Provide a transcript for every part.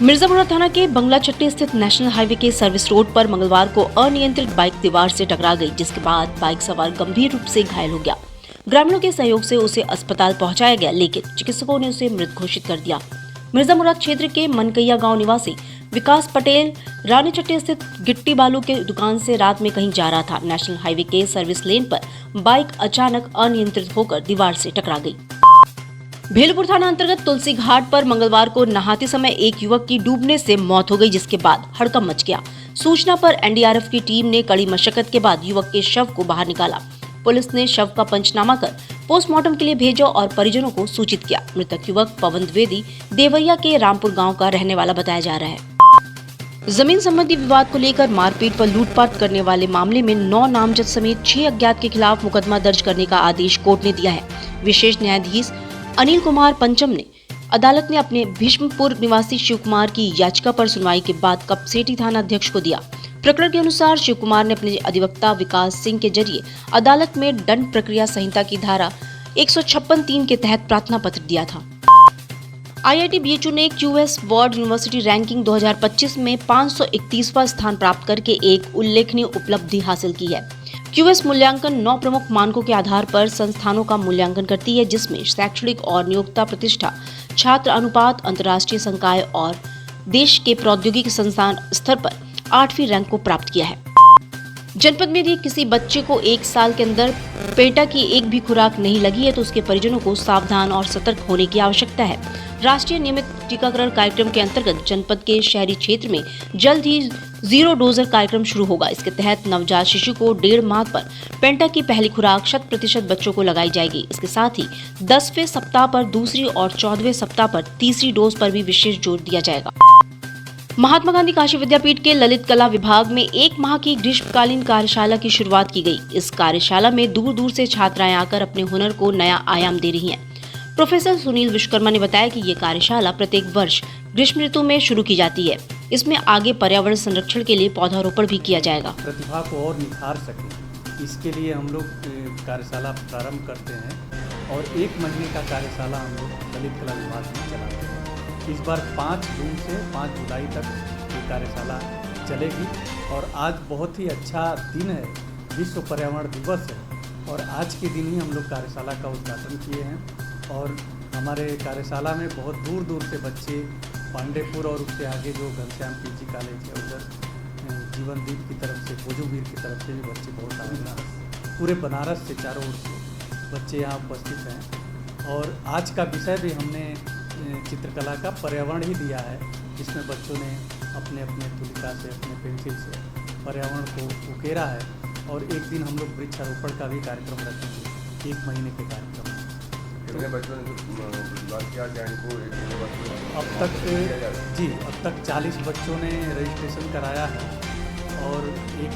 मिर्जापुर थाना के बंगला चट्टी स्थित नेशनल हाईवे के सर्विस रोड पर मंगलवार को अनियंत्रित बाइक दीवार से टकरा गई, जिसके बाद बाइक सवार गंभीर रूप से घायल हो गया। ग्रामीणों के सहयोग से उसे अस्पताल पहुंचाया गया, लेकिन चिकित्सकों ने उसे मृत घोषित कर दिया। मिर्जापुर क्षेत्र के मनकैया गांव निवासी विकास पटेल रानी चट्टी स्थित गिट्टी बालू के दुकान से रात में कहीं जा रहा था। नेशनल हाईवे के सर्विस लेन पर बाइक अचानक अनियंत्रित होकर दीवार से टकरा गई। भेलपुर थाना अंतर्गत तुलसी घाट पर मंगलवार को नहाते समय एक युवक की डूबने से मौत हो गई, जिसके बाद हड़कंप मच गया। सूचना पर एनडीआरएफ की टीम ने कड़ी मशक्कत के बाद युवक के शव को बाहर निकाला। पुलिस ने शव का पंचनामा कर पोस्टमार्टम के लिए भेजा और परिजनों को सूचित किया। मृतक युवक पवन द्विवेदी देवरिया के रामपुर गाँव का रहने वाला बताया जा रहा है। जमीन संबंधी विवाद को लेकर मारपीट व लूटपाट करने वाले मामले में 9 नामजद समेत 6 अज्ञात के खिलाफ मुकदमा दर्ज करने का आदेश कोर्ट ने दिया है। विशेष न्यायाधीश अनिल कुमार पंचम ने अदालत ने अपने भीष्मपुर निवासी शिव कुमार की याचिका पर सुनवाई के बाद कपसेटी थाना अध्यक्ष को दिया। प्रकरण के अनुसार शिव कुमार ने अपने अधिवक्ता विकास सिंह के जरिए अदालत में दंड प्रक्रिया संहिता की धारा 156(3) के तहत प्रार्थना पत्र दिया था। IIT BHU ने QS वर्ल्ड यूनिवर्सिटी रैंकिंग 2025 में 531वां स्थान प्राप्त करके एक उल्लेखनीय उपलब्धि हासिल की है। QS मूल्यांकन 9 प्रमुख मानकों के आधार पर संस्थानों का मूल्यांकन करती है, जिसमें शैक्षणिक और नियोक्ता प्रतिष्ठा, छात्र अनुपात, अंतर्राष्ट्रीय संकाय और देश के प्रौद्योगिकी संस्थान स्तर पर 8वीं रैंक को प्राप्त किया है। जनपद में यदि किसी बच्चे को 1 साल के अंदर पेटा की एक भी खुराक नहीं लगी है तो उसके परिजनों को सावधान और सतर्क होने की आवश्यकता है। राष्ट्रीय नियमित टीकाकरण कार्यक्रम के अंतर्गत जनपद के शहरी क्षेत्र में जल्द ही 0 डोजर कार्यक्रम शुरू होगा। इसके तहत नवजात शिशु को 1.5 माह पर पेंटा की पहली खुराक 100% बच्चों को लगाई जाएगी। इसके साथ ही 10वें सप्ताह पर दूसरी और 14वें सप्ताह पर तीसरी डोज पर भी विशेष जोर दिया जाएगा। महात्मा गांधी काशी विद्यापीठ के ललित कला विभाग में 1 माह की ग्रीष्मकालीन कार्यशाला की शुरुआत की गई। इस कार्यशाला में दूर दूर से छात्राएं आकर अपने हुनर को नया आयाम दे रही हैं। प्रोफेसर सुनील विश्वकर्मा ने बताया कि ये कार्यशाला प्रत्येक वर्ष ग्रीष्म ऋतु में शुरू की जाती है। इसमें आगे पर्यावरण संरक्षण के लिए पौधारोपण भी किया जाएगा। प्रतिभा को और निखार सके, इसके लिए हम लोग कार्यशाला प्रारंभ करते हैं और 1 महीने का कार्यशाला हम लोग ललित कला विभाग में चलाते हैं। इस बार 5 जून से 5 जुलाई तक ये कार्यशाला चलेगी और आज बहुत ही अच्छा दिन है, विश्व पर्यावरण दिवस है और आज के दिन ही हम लोग कार्यशाला का उद्घाटन किए हैं। और हमारे कार्यशाला में बहुत दूर दूर से बच्चे पांडेपुर और उससे आगे जो घनश्याम PG कॉलेज है उधर जीवनदीप की तरफ से, भोजूवीर की तरफ से भी बच्चे बहुत आ रहे हैं। पूरे बनारस से चारों ओर से बच्चे यहाँ उपस्थित हैं और आज का विषय भी हमने चित्रकला का पर्यावरण ही दिया है, जिसमें बच्चों ने अपने अपने तुलिका से, अपने पेंसिल से पर्यावरण को उकेरा है। और एक दिन हम लोग वृक्षारोपण का भी कार्यक्रम रखेंगे, 1 महीने के कार्यक्रम। अब तक 40 बच्चों ने रजिस्ट्रेशन कराया है और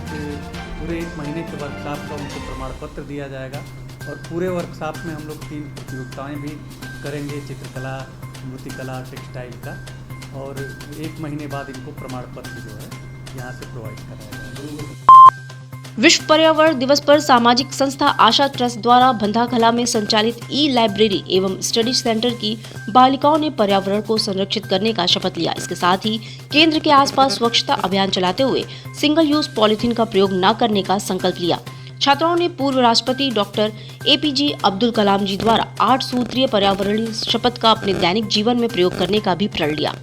पूरे 1 महीने के वर्कशॉप का उनको प्रमाण पत्र दिया जाएगा। और पूरे वर्कशॉप में हम लोग 3 प्रतियोगिताएँ भी करेंगे, चित्रकला, मूर्तिकला, टेक्सटाइल का, और 1 महीने बाद इनको प्रमाण पत्र जो है यहाँ से प्रोवाइड कराया जाएगा। विश्व पर्यावरण दिवस पर सामाजिक संस्था आशा ट्रस्ट द्वारा बंधाखला में संचालित लाइब्रेरी एवं स्टडी सेंटर की बालिकाओं ने पर्यावरण को संरक्षित करने का शपथ लिया। इसके साथ ही केंद्र के आसपास स्वच्छता अभियान चलाते हुए सिंगल यूज पॉलिथीन का प्रयोग न करने का संकल्प लिया। छात्राओं ने पूर्व राष्ट्रपति डॉक्टर APJ अब्दुल कलाम जी द्वारा 8 सूत्रीय पर्यावरणीय शपथ का अपने दैनिक जीवन में प्रयोग करने का भी प्रण लिया।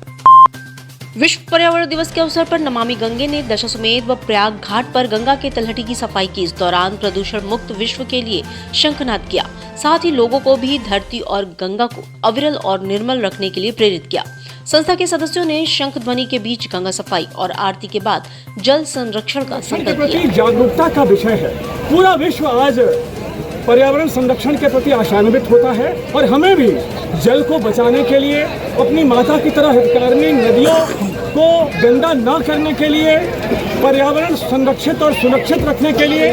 विश्व पर्यावरण दिवस के अवसर पर नमामि गंगे ने दशाश्वमेध व प्रयाग घाट पर गंगा के तलहटी की सफाई की। इस दौरान प्रदूषण मुक्त विश्व के लिए शंखनाद किया। साथ ही लोगों को भी धरती और गंगा को अविरल और निर्मल रखने के लिए प्रेरित किया। संस्था के सदस्यों ने शंख ध्वनि के बीच गंगा सफाई और आरती के बाद जल संरक्षण का संकल्प किया। जागरूकता का विषय है। पूरा विश्व आज पर्यावरण संरक्षण के प्रति आशान्वित होता है और हमें भी जल को बचाने के लिए, अपनी माता की तरह हितकारिणी नदियों को गंदा न करने के लिए, पर्यावरण संरक्षित और सुरक्षित रखने के लिए,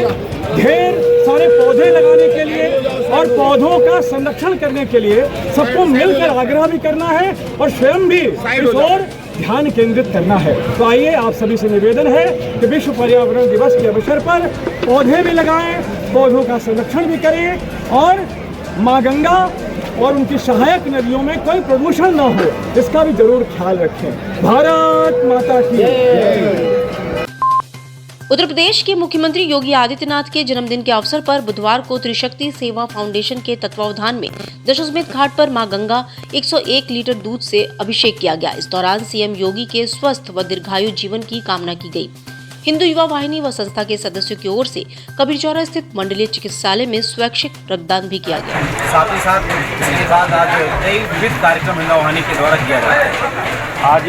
ढेर सारे पौधे लगाने के लिए और पौधों का संरक्षण करने के लिए सबको मिलकर आग्रह भी करना है और स्वयं भी इस ओर ध्यान केंद्रित करना है। तो आइए, आप सभी से निवेदन है कि विश्व पर्यावरण दिवस के अवसर पर पौधे भी लगाएं, पौधों का संरक्षण भी करें और माँ गंगा और उनकी सहायक नदियों में कोई प्रदूषण न हो, इसका भी जरूर ख्याल रखें। भारत माता की जय। उत्तर प्रदेश के मुख्यमंत्री योगी आदित्यनाथ के जन्मदिन के अवसर पर बुधवार को त्रिशक्ति सेवा फाउंडेशन के तत्वावधान में दशाश्वमेध घाट पर मां गंगा 101 लीटर दूध से अभिषेक किया गया। इस दौरान सीएम योगी के स्वस्थ व दीर्घायु जीवन की कामना की गई। हिंदू युवा वाहिनी व संस्था के सदस्यों की ओर से कबीरचौरा स्थित मंडलीय चिकित्सालय में स्वैच्छिक रक्तदान भी किया गया। साथ ही साथ इसके बाद आज कई विविध कार्यक्रम हिंदू वाहिनी के द्वारा किया जा रहा है। आज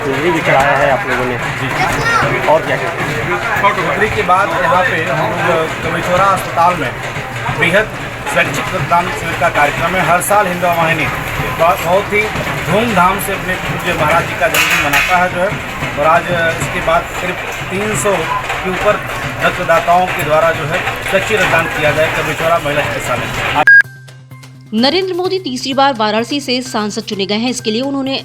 बिजली भी चढ़ाया है आप लोगों ने जी, और क्या बिजली के बाद यहाँ पे हम लोग कबीरचौरा अस्पताल में बृहद स्वैच्छिक रक्तदान शिविर का कार्यक्रम है। हर साल हिंदू वाहिनी बहुत ही धूमधाम से अपने पूज्य महाराज जी का जन्मदिन मनाता है जो है, और आज इसके बाद करीब 300 के ऊपर रक्तदाताओं के द्वारा जो है स्वैच्छिक रक्तदान किया जाए कबीरचौरा महिला चिकित्सालय। नरेंद्र मोदी तीसरी बार वाराणसी से सांसद चुने गए हैं। इसके लिए उन्होंने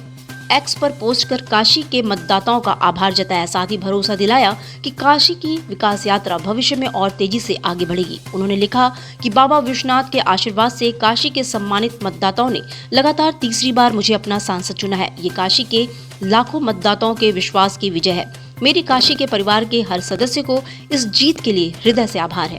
एक्स पर पोस्ट कर काशी के मतदाताओं का आभार जताया, साथ ही भरोसा दिलाया कि काशी की विकास यात्रा भविष्य में और तेजी से आगे बढ़ेगी। उन्होंने लिखा कि बाबा विश्वनाथ के आशीर्वाद से काशी के सम्मानित मतदाताओं ने लगातार तीसरी बार मुझे अपना सांसद चुना है। ये काशी के लाखों मतदाताओं के विश्वास की विजय है। मेरी काशी के परिवार के हर सदस्य को इस जीत के लिए हृदय से आभार है।